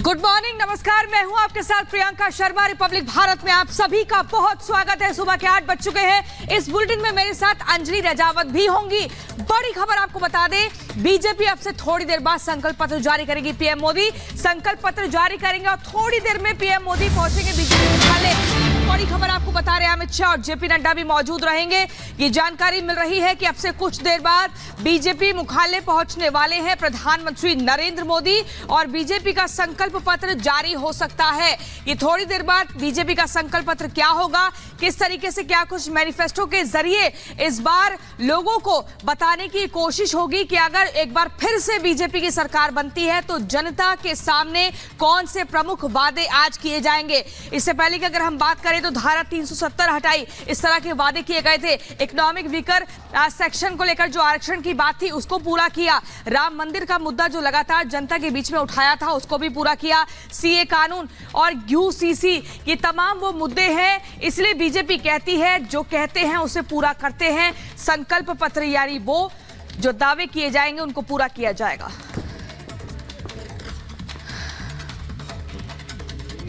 Good morning, नमस्कार। मैं हूं आपके साथ प्रियंका शर्मा। रिपब्लिक भारत में आप सभी का बहुत स्वागत है। सुबह के 8 बज चुके हैं। इस बुलेटिन में मेरे साथ अंजलि रजावत भी होंगी। बड़ी खबर आपको बता दें, बीजेपी अब से थोड़ी देर बाद संकल्प पत्र जारी करेगी। पीएम मोदी संकल्प पत्र जारी करेंगे और थोड़ी देर में पीएम मोदी पहुंचेंगे बीजेपी मुख्यालय। बड़ी खबर आपको बता रहे हैं, अमित शाह और जेपी नड्डा भी मौजूद रहेंगे। ये जानकारी मिल रही है कि अब से कुछ देर बाद बीजेपी मुख्यालय पहुंचने वाले हैं प्रधानमंत्री नरेंद्र मोदी और बीजेपी का संकल्प पत्र जारी हो सकता है। ये थोड़ी देर बाद बीजेपी का संकल्प पत्र क्या होगा, किस तरीके से क्या कुछ मैनिफेस्टो के जरिए इस बार लोगों को बताने की कोशिश होगी कि अगर एक बार फिर से बीजेपी की सरकार बनती है तो जनता के सामने कौन से प्रमुख वादे आज किए जाएंगे। इससे पहले कि अगर हम बात करें तो धारा 370 हटाई, इस तरह के वादे किए गए थे। इकोनॉमिक वीकर सेक्शन को लेकर जो आरक्षण की बात थी उसको पूरा किया। राम मंदिर का मुद्दा जो लगातार जनता के बीच में उठाया था उसको भी पूरा किया। सीए कानून और यूसीसी ये तमाम वो मुद्दे हैं, इसलिए बीजेपी कहती है जो कहते हैं उसे पूरा करते हैं। संकल्प पत्र यानी वो जो दावे किए जाएंगे उनको पूरा किया जाएगा।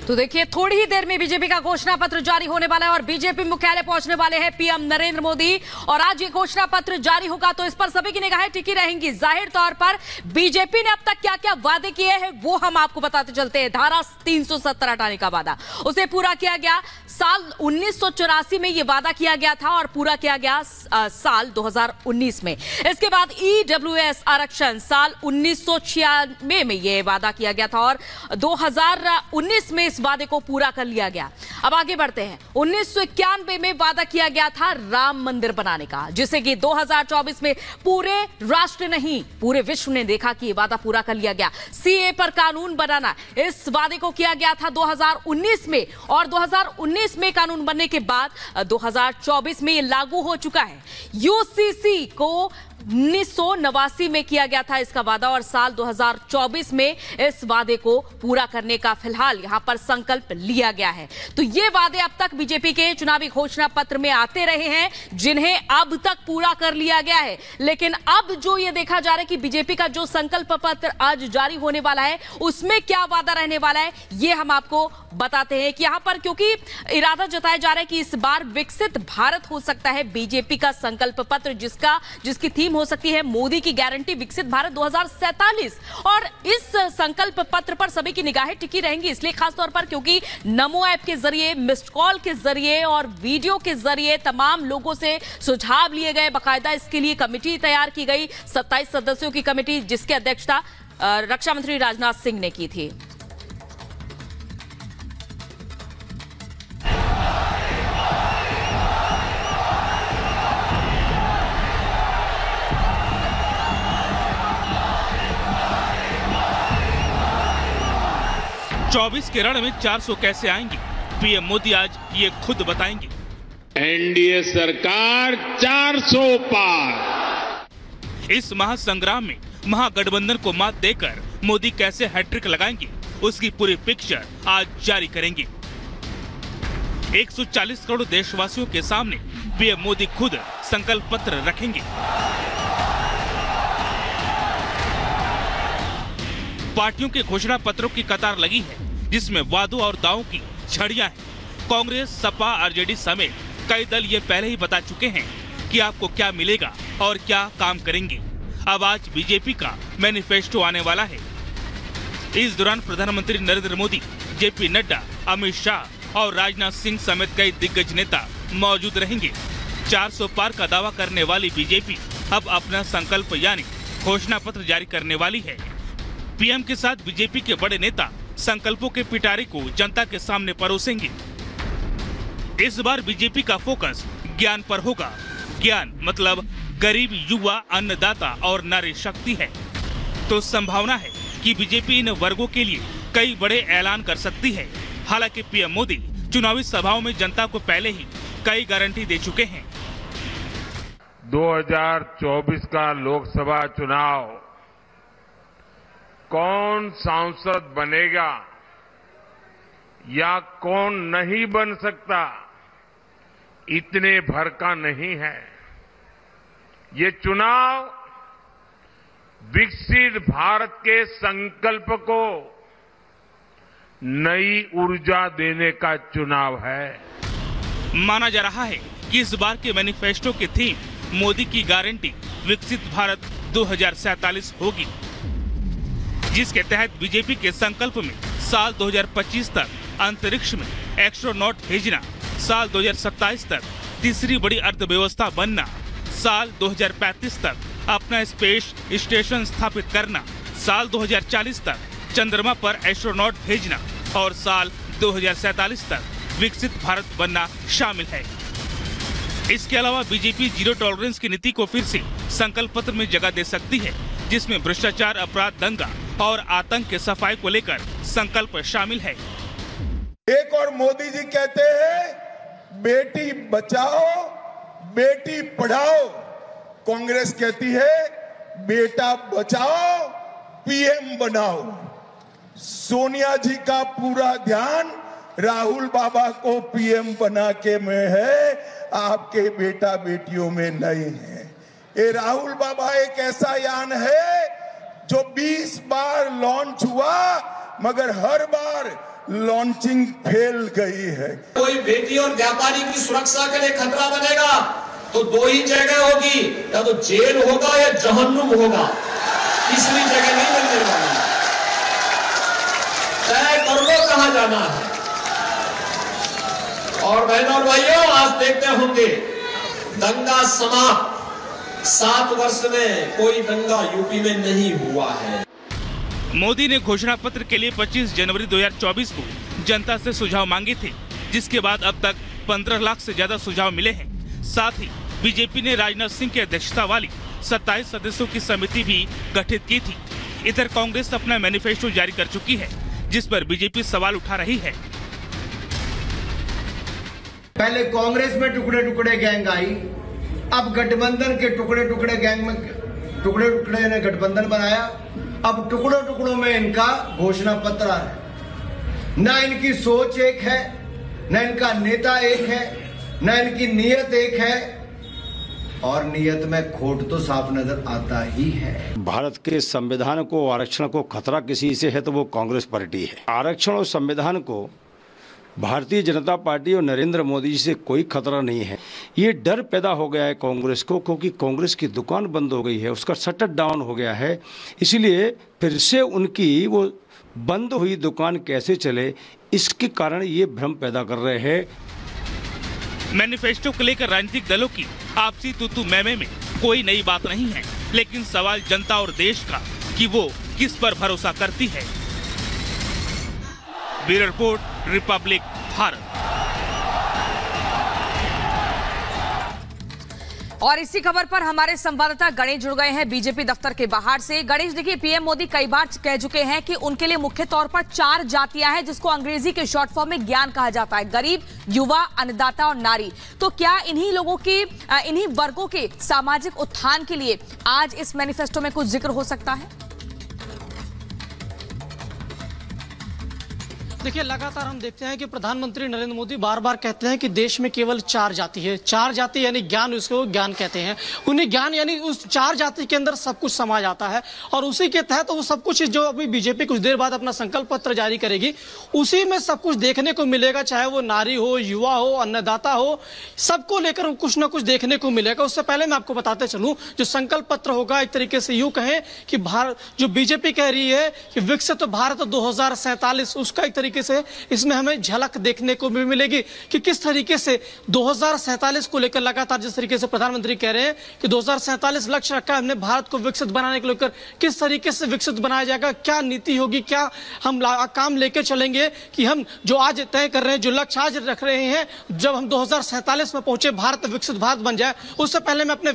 तो देखिए, थोड़ी ही देर में बीजेपी का घोषणा पत्र जारी होने वाला है और बीजेपी मुख्यालय पहुंचने वाले हैं पीएम नरेंद्र मोदी। और आज ये घोषणा पत्र जारी होगा तो इस पर सभी की निगाहें टिकी रहेंगी। जाहिर तौर पर बीजेपी ने अब तक क्या क्या वादे किए हैं वो हम आपको बताते चलते हैं। धारा 370 हटाने का वादा, उसे पूरा किया गया। साल 1984 में ये वादा किया गया था और पूरा किया गया साल 2019 में। इसके बाद ईडब्ल्यूएस आरक्षण साल 1996 में ये वादा किया गया था और 2019 में इस वादे को पूरा कर लिया गया। अब आगे बढ़ते हैं। 1991 में वादा किया गया था राम मंदिर बनाने का, जिसे कि 2024 में पूरे राष्ट्र नहीं पूरे विश्व ने देखा कि ये वादा पूरा कर लिया गया। सीए पर कानून बनाना, इस वादे को किया गया था 2019 में और 2019 में कानून बनने के बाद 2024 में ये लागू हो चुका है। यूसीसी को 1989 में किया गया था इसका वादा और साल 2024 में इस वादे को पूरा करने का फिलहाल यहां पर संकल्प लिया गया है। तो ये वादे अब तक बीजेपी के चुनावी घोषणा पत्र में आते रहे हैं, जिन्हें अब तक पूरा कर लिया गया है। लेकिन अब जो ये देखा जा रहा है कि बीजेपी का जो संकल्प पत्र आज जारी होने वाला है उसमें क्या वादा रहने वाला है, ये हम आपको बताते हैं कि यहां पर क्योंकि इरादा जताया जा रहा है कि इस बार विकसित भारत हो सकता है बीजेपी का संकल्प पत्र, जिसकी थीम हो सकती है मोदी की गारंटी विकसित भारत 2047। और इस संकल्प पत्र पर सभी की निगाहें टिकी रहेंगी, इसलिए खासतौर पर क्योंकि नमो ऐप के जरिए, मिस्ड कॉल के जरिए और वीडियो के जरिए तमाम लोगों से सुझाव लिए गए। बाकायदा इसके लिए कमेटी तैयार की गई, 27 सदस्यों की कमेटी, जिसकी अध्यक्षता रक्षा मंत्री राजनाथ सिंह ने की थी। चौबीस के रण में 400 कैसे आएंगे, पीएम मोदी आज ये खुद बताएंगे। एनडीए सरकार 400 पार। इस महासंग्राम में महागठबंधन को मात देकर मोदी कैसे हैट्रिक लगाएंगे, उसकी पूरी पिक्चर आज जारी करेंगे। 140 करोड़ देशवासियों के सामने पीएम मोदी खुद संकल्प पत्र रखेंगे। पार्टियों के घोषणा पत्रों की कतार लगी है, जिसमें वादों और दावों की छड़ियां हैं। कांग्रेस, सपा, आरजेडी समेत कई दल ये पहले ही बता चुके हैं कि आपको क्या मिलेगा और क्या काम करेंगे। अब आज बीजेपी का मैनिफेस्टो आने वाला है। इस दौरान प्रधानमंत्री नरेंद्र मोदी, जेपी नड्डा, अमित शाह और राजनाथ सिंह समेत कई दिग्गज नेता मौजूद रहेंगे। 400 पार का दावा करने वाली बीजेपी अब अपना संकल्प यानी घोषणा पत्र जारी करने वाली है। पीएम के साथ बीजेपी के बड़े नेता संकल्पों के पिटारे को जनता के सामने परोसेंगे। इस बार बीजेपी का फोकस ज्ञान पर होगा। ज्ञान मतलब गरीब, युवा, अन्नदाता और नारी शक्ति है। तो संभावना है कि बीजेपी इन वर्गों के लिए कई बड़े ऐलान कर सकती है। हालांकि पीएम मोदी चुनावी सभाओं में जनता को पहले ही कई गारंटी दे चुके हैं। 2024 का लोकसभा चुनाव कौन सांसद बनेगा या कौन नहीं बन सकता, इतने भर का नहीं है। ये चुनाव विकसित भारत के संकल्प को नई ऊर्जा देने का चुनाव है। माना जा रहा है कि इस बार के मैनिफेस्टो की थीम मोदी की गारंटी विकसित भारत 2047 होगी, जिसके तहत बीजेपी के संकल्प में साल 2025 तक अंतरिक्ष में एस्ट्रोनॉट भेजना, साल 2027 तक तीसरी बड़ी अर्थव्यवस्था बनना, साल 2035 तक अपना स्पेस स्टेशन स्थापित करना, साल 2040 तक चंद्रमा पर एस्ट्रोनॉट भेजना और साल 2047 तक विकसित भारत बनना शामिल है। इसके अलावा बीजेपी जीरो टॉलरेंस की नीति को फिर से संकल्प पत्र में जगह दे सकती है, जिसमें भ्रष्टाचार, अपराध, दंगा और आतंक के सफाई को लेकर संकल्प शामिल है। एक और मोदी जी कहते हैं बेटी बचाओ बेटी पढ़ाओ, कांग्रेस कहती है बेटा बचाओ पीएम बनाओ। सोनिया जी का पूरा ध्यान राहुल बाबा को पीएम बना के में है, आपके बेटा बेटियों में नहीं है। ये राहुल बाबा एक ऐसा यान है जो 20 बार लॉन्च हुआ मगर हर बार लॉन्चिंग फेल गई है। कोई बेटी और व्यापारी की सुरक्षा के लिए खतरा बनेगा तो दो ही जगह होगी, या तो जेल होगा या जहन्नुम होगा, तीसरी जगह नहीं मिलने वाली। तय कर लो कहां जाना है। और बहनों और भाइयों, आज देखते होंगे दंगा समाप्त। 7 वर्ष में कोई दंगा यूपी में नहीं हुआ है। मोदी ने घोषणा पत्र के लिए 25 जनवरी 2024 को जनता से सुझाव मांगे थे, जिसके बाद अब तक 15 लाख से ज्यादा सुझाव मिले हैं। साथ ही बीजेपी ने राजनाथ सिंह की अध्यक्षता वाली 27 सदस्यों की समिति भी गठित की थी। इधर कांग्रेस अपना मैनिफेस्टो जारी कर चुकी है, जिस पर बीजेपी सवाल उठा रही है। पहले कांग्रेस में टुकड़े टुकड़े गैंग आई, अब गठबंधन के टुकड़े टुकड़े गैंग में टुकड़े टुकड़े ने गठबंधन बनाया। अब टुकड़ों टुकड़ों में इनका घोषणा पत्र है। न इनकी सोच एक है, न इनका नेता एक है, न इनकी नीयत एक है, और नीयत में खोट तो साफ नजर आता ही है। भारत के संविधान को, आरक्षण को खतरा किसी से है तो वो कांग्रेस पार्टी है। आरक्षण और संविधान को भारतीय जनता पार्टी और नरेंद्र मोदी जी से कोई खतरा नहीं है। ये डर पैदा हो गया है कांग्रेस को, क्योंकि कांग्रेस की दुकान बंद हो गई है, उसका शटर डाउन हो गया है। इसलिए फिर से उनकी वो बंद हुई दुकान कैसे चले, इसके कारण ये भ्रम पैदा कर रहे हैं। मैनिफेस्टो को लेकर राजनीतिक दलों की आपसी तू-तू मैं-मैं में कोई नई बात नहीं है, लेकिन सवाल जनता और देश का कि वो किस पर भरोसा करती है। Bureau report, Republic Bharat. और इसी खबर पर हमारे संवाददाता गणेश जुड़ गए हैं बीजेपी दफ्तर के बाहर से। गणेश, देखिए, पीएम मोदी कई बार कह चुके हैं कि उनके लिए मुख्य तौर पर 4 जातियां हैं, जिसको अंग्रेजी के शॉर्ट फॉर्म में ज्ञान कहा जाता है: गरीब, युवा, अन्नदाता और नारी। तो क्या इन्हीं लोगों की, इन्हीं वर्गों के सामाजिक उत्थान के लिए आज इस मैनिफेस्टो में कुछ जिक्र हो सकता है? देखिए, लगातार हम देखते हैं कि प्रधानमंत्री नरेंद्र मोदी बार बार कहते हैं कि देश में केवल 4 जाति है। 4 जाति यानी ज्ञान, उसको ज्ञान कहते हैं। उन्हें ज्ञान यानी उस 4 जाति के अंदर सब कुछ समा जाता है, और उसी के तहत वो सब कुछ जो अभी बीजेपी कुछ देर बाद अपना संकल्प पत्र जारी करेगी, उसी में सब कुछ देखने को मिलेगा। चाहे वो नारी हो, युवा हो, अन्नदाता हो, सबको लेकर कुछ ना कुछ देखने को मिलेगा। उससे पहले मैं आपको बताते चलूं, जो संकल्प पत्र होगा, एक तरीके से यूं कहें कि भारत, जो बीजेपी कह रही है कि विकसित भारत 2047, उसका एक से इसमें हमें झलक देखने को भी मिलेगी कि किस तरीके से 2047 को लेकर लगातार जिस तरीके से प्रधानमंत्री कह रहे हैं कि 2047 लक्ष्य रखा है हमने भारत को विकसित बनाने को लेकर, किस तरीके से विकसित बनाया जाएगा, क्या नीति होगी, क्या हम काम लेकर चलेंगे कि हम जो आज तय कर रहे हैं, जो लक्ष्य आज रख रहे हैं, जब हम 2047 में पहुंचे भारत विकसित भारत बन जाए। उससे पहले मैं अपने